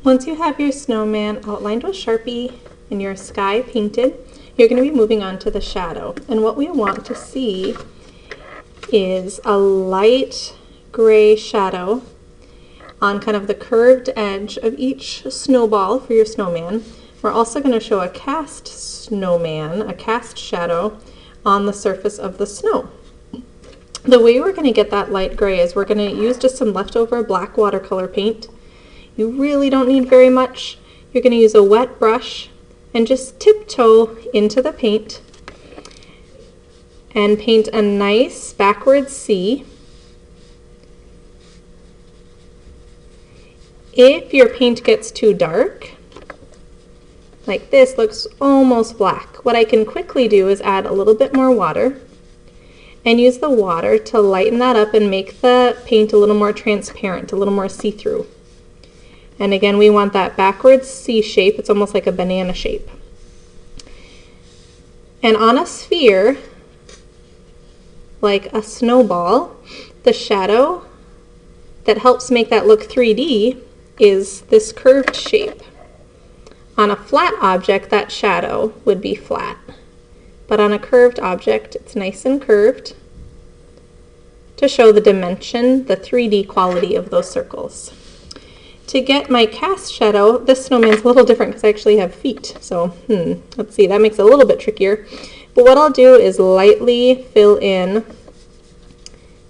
Once you have your snowman outlined with Sharpie and your sky painted, you're going to be moving on to the shadow. And what we want to see is a light gray shadow on kind of the curved edge of each snowball for your snowman. We're also going to show a cast snowman, a cast shadow on the surface of the snow. The way we're going to get that light gray is we're going to use just some leftover black watercolor paint. You really don't need very much. You're going to use a wet brush and just tiptoe into the paint and paint a nice backward C. If your paint gets too dark, like this looks almost black, what I can quickly do is add a little bit more water and use the water to lighten that up and make the paint a little more transparent, a little more see-through. And again, we want that backwards C shape. It's almost like a banana shape. And on a sphere, like a snowball, the shadow that helps make that look 3D is this curved shape. On a flat object, that shadow would be flat. But on a curved object, it's nice and curved to show the dimension, the 3D quality of those circles. To get my cast shadow, this snowman's a little different because I actually have feet. So, let's see, that makes it a little bit trickier. But what I'll do is lightly fill in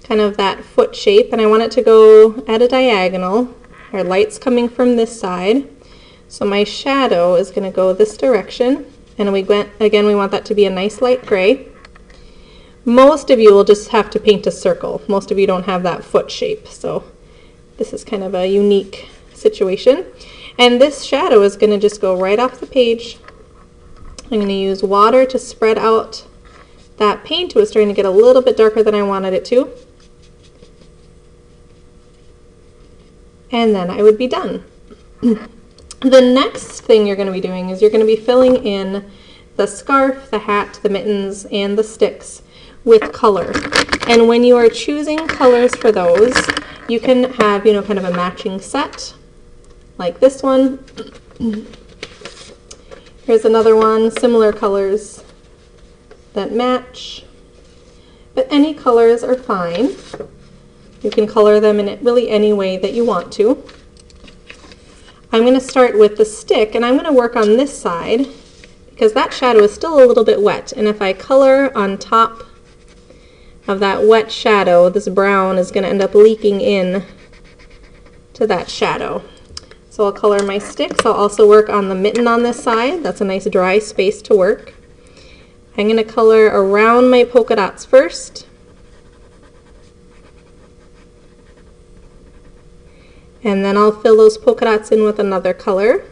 kind of that foot shape, and I want it to go at a diagonal. Our light's coming from this side. So my shadow is going to go this direction, and again, we want that to be a nice light gray. Most of you will just have to paint a circle. Most of you don't have that foot shape, so this is kind of a unique situation. And this shadow is going to just go right off the page. I'm going to use water to spread out that paint. It was starting to get a little bit darker than I wanted it to. And then I would be done. The next thing you're going to be doing is you're going to be filling in the scarf, the hat, the mittens, and the sticks with color. And when you are choosing colors for those, you can have, kind of a matching set, like this one. Here's another one, similar colors that match. But any colors are fine. You can color them in really any way that you want to. I'm going to start with the stick, and I'm going to work on this side because that shadow is still a little bit wet. And if I color on top of that wet shadow, this brown is going to end up leaking in to that shadow. So I'll color my sticks. I'll also work on the mitten on this side. That's a nice dry space to work. I'm going to color around my polka dots first. And then I'll fill those polka dots in with another color.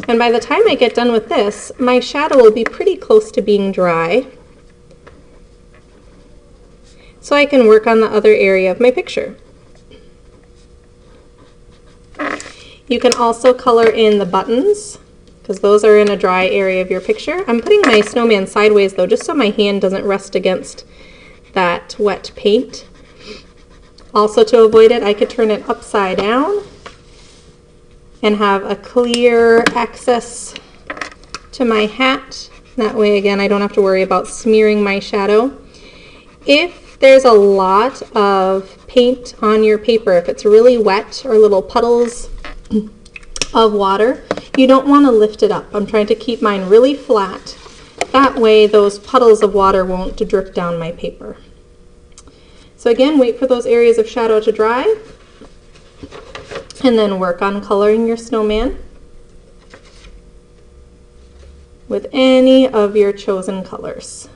And by the time I get done with this, my shadow will be pretty close to being dry. So I can work on the other area of my picture. You can also color in the buttons, because those are in a dry area of your picture. I'm putting my snowman sideways though, just so my hand doesn't rest against that wet paint. Also, to avoid it, I could turn it upside down and have a clear access to my hat. That way, again, I don't have to worry about smearing my shadow. If there's a lot of paint on your paper, if it's really wet or little puddles of water, you don't want to lift it up. I'm trying to keep mine really flat. That way, those puddles of water won't drip down my paper. So again, wait for those areas of shadow to dry, and then work on coloring your snowman with any of your chosen colors.